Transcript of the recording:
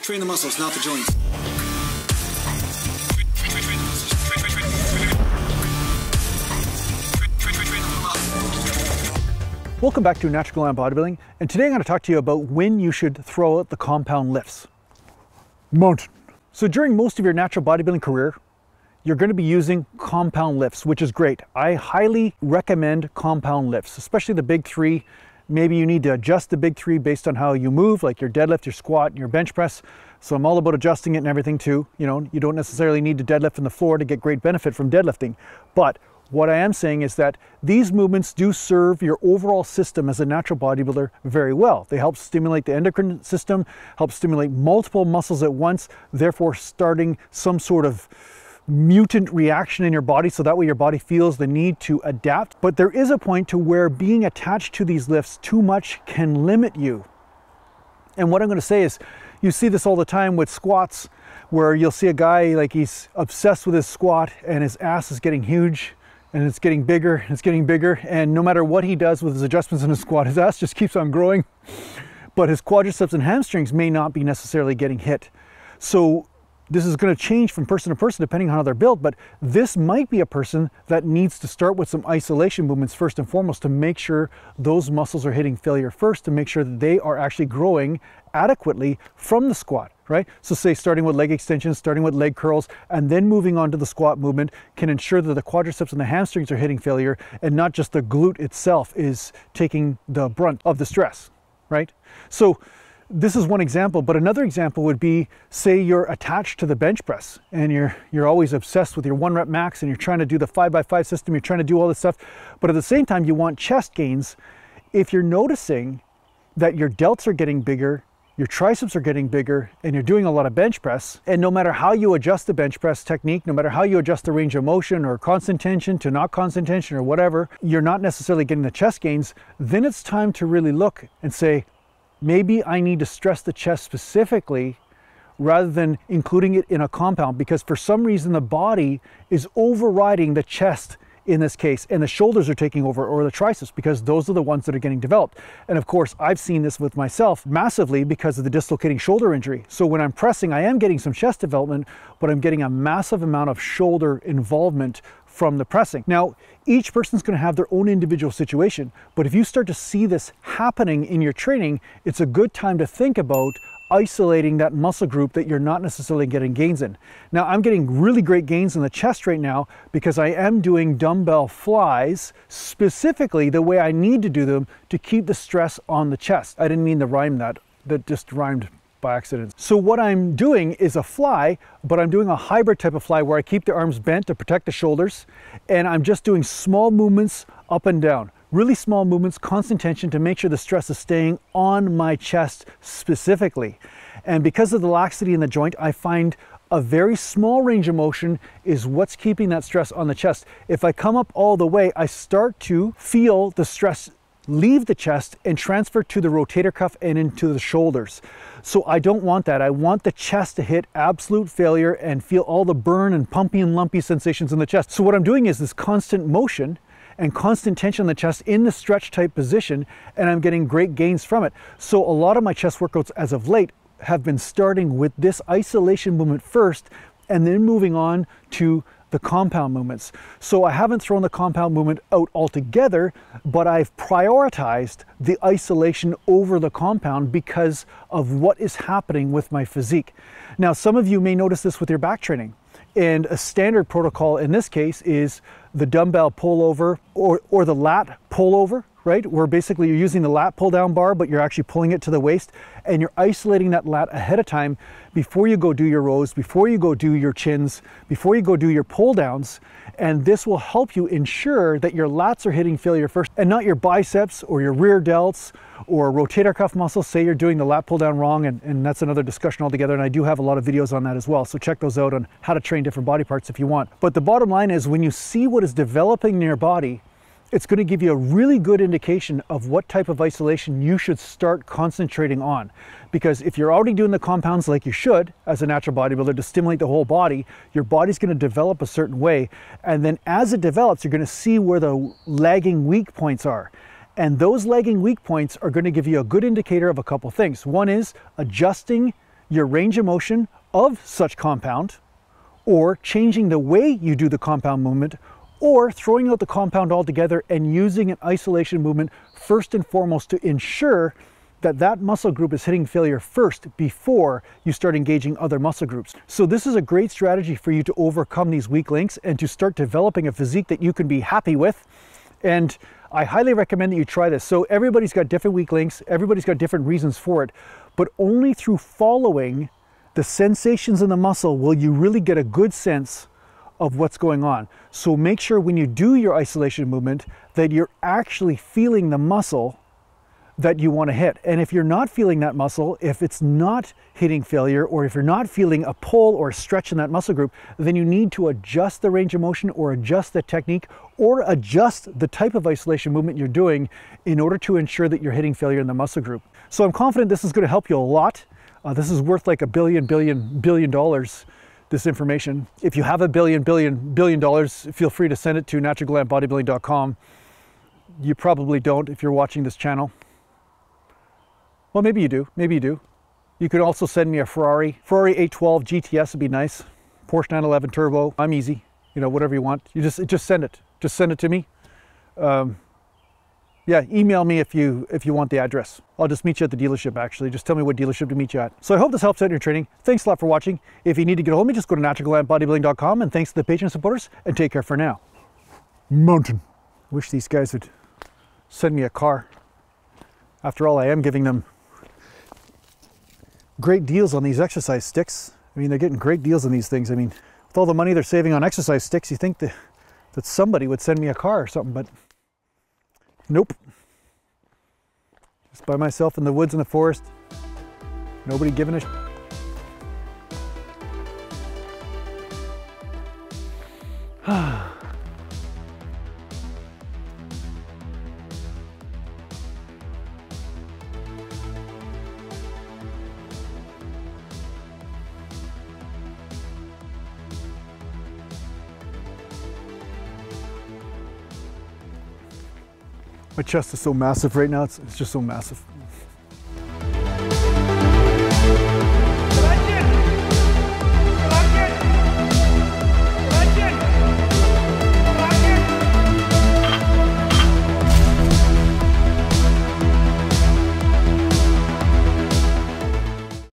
Train the muscles, not the joints. Welcome back to Natural Glam Bodybuilding, and today I'm going to talk to you about when you should throw out the compound lifts. Mountain. So during most of your natural bodybuilding career, you're going to be using compound lifts, which is great. I highly recommend compound lifts, especially the big three. Maybe you need to adjust the big three based on how you move, like your deadlift, your squat, and your bench press. So I'm all about adjusting it and everything too. You know, you don't necessarily need to deadlift from the floor to get great benefit from deadlifting. But what I am saying is that these movements do serve your overall system as a natural bodybuilder very well. They help stimulate the endocrine system, help stimulate multiple muscles at once, therefore starting some sort of mutant reaction in your body, so that way your body feels the need to adapt. But there is a point to where being attached to these lifts too much can limit you. And what I'm going to say is, you see this all the time with squats, where you'll see a guy like he's obsessed with his squat and his ass is getting huge and it's getting bigger and it's getting bigger, and no matter what he does with his adjustments in his squat, his ass just keeps on growing, but his quadriceps and hamstrings may not be necessarily getting hit. So this is going to change from person to person depending on how they're built, but this might be a person that needs to start with some isolation movements first and foremost to make sure those muscles are hitting failure first, to make sure that they are actually growing adequately from the squat, right? So say starting with leg extensions, starting with leg curls, and then moving on to the squat movement can ensure that the quadriceps and the hamstrings are hitting failure and not just the glute itself is taking the brunt of the stress, right? So this is one example, but another example would be, say you're attached to the bench press and you're always obsessed with your 1 rep max and you're trying to do the 5x5 system, you're trying to do all this stuff, but at the same time you want chest gains. If you're noticing that your delts are getting bigger, your triceps are getting bigger, and you're doing a lot of bench press, and no matter how you adjust the bench press technique, no matter how you adjust the range of motion or constant tension to not constant tension or whatever, you're not necessarily getting the chest gains, then it's time to really look and say, maybe I need to stress the chest specifically rather than including it in a compound, because for some reason the body is overriding the chest in this case, and the shoulders are taking over, or the triceps, because those are the ones that are getting developed. And of course, I've seen this with myself massively because of the dislocating shoulder injury. So when I'm pressing, I am getting some chest development, but I'm getting a massive amount of shoulder involvement from the pressing. Now, each person's going to have their own individual situation, but if you start to see this happening in your training, it's a good time to think about isolating that muscle group that you're not necessarily getting gains in. Now, I'm getting really great gains in the chest right now because I am doing dumbbell flies specifically the way I need to do them to keep the stress on the chest. I didn't mean to rhyme that just rhymed by accident. So what I'm doing is a fly, but I'm doing a hybrid type of fly where I keep the arms bent to protect the shoulders, and I'm just doing small movements up and down. Really small movements, constant tension to make sure the stress is staying on my chest specifically. And because of the laxity in the joint, I find a very small range of motion is what's keeping that stress on the chest. If I come up all the way, I start to feel the stress leave the chest and transfer to the rotator cuff and into the shoulders. So I don't want that. I want the chest to hit absolute failure and feel all the burn and pumpy and lumpy sensations in the chest. So what I'm doing is this constant motion and constant tension on the chest in the stretch type position, and I'm getting great gains from it. So a lot of my chest workouts as of late have been starting with this isolation movement first and then moving on to the compound movements. So I haven't thrown the compound movement out altogether, but I've prioritized the isolation over the compound because of what is happening with my physique. Now, some of you may notice this with your back training. And a standard protocol in this case is the dumbbell pullover or the lat pullover, right? Where basically you're using the lat pull down bar, but you're actually pulling it to the waist and you're isolating that lat ahead of time before you go do your rows, before you go do your chins, before you go do your pull downs. And this will help you ensure that your lats are hitting failure first and not your biceps or your rear delts or rotator cuff muscles. Say you're doing the lat pull down wrong, and that's another discussion altogether, and I do have a lot of videos on that as well, so check those out on how to train different body parts if you want. But the bottom line is, when you see what is developing in your body, it's going to give you a really good indication of what type of isolation you should start concentrating on. Because if you're already doing the compounds like you should as a natural bodybuilder to stimulate the whole body, your body's going to develop a certain way, and then as it develops, you're going to see where the lagging weak points are. And those lagging weak points are going to give you a good indicator of a couple things. One is adjusting your range of motion of such compound, or changing the way you do the compound movement, or throwing out the compound altogether and using an isolation movement first and foremost to ensure that that muscle group is hitting failure first before you start engaging other muscle groups. So this is a great strategy for you to overcome these weak links and to start developing a physique that you can be happy with. And I highly recommend that you try this. So everybody's got different weak links, everybody's got different reasons for it, but only through following the sensations in the muscle will you really get a good sense of what's going on. So make sure when you do your isolation movement that you're actually feeling the muscle that you want to hit. And if you're not feeling that muscle, if it's not hitting failure, or if you're not feeling a pull or a stretch in that muscle group, then you need to adjust the range of motion or adjust the technique or adjust the type of isolation movement you're doing in order to ensure that you're hitting failure in the muscle group. So I'm confident this is going to help you a lot. This is worth like $1 billion, this information. If you have $1 billion, feel free to send it to naturalglambodybuilding.com. You probably don't if you're watching this channel. Well, maybe you do. Maybe you do. You could also send me a Ferrari 812 GTS would be nice. Porsche 911 Turbo. I'm easy. You know, whatever you want. You just send it. Just send it to me. Yeah, email me if you want the address. I'll just meet you at the dealership, actually. Just tell me what dealership to meet you at. So I hope this helps out in your training. Thanks a lot for watching. If you need to get a hold of me, just go to naturalglambodybuilding.com, and thanks to the Patreon supporters, and take care for now. Mountain. Wish these guys would send me a car. After all, I am giving them great deals on these exercise sticks. I mean, they're getting great deals on these things. I mean, with all the money they're saving on exercise sticks, you think that somebody would send me a car or something, but nope. Just by myself in the woods in the forest. Nobody giving a My chest is so massive right now, it's just so massive.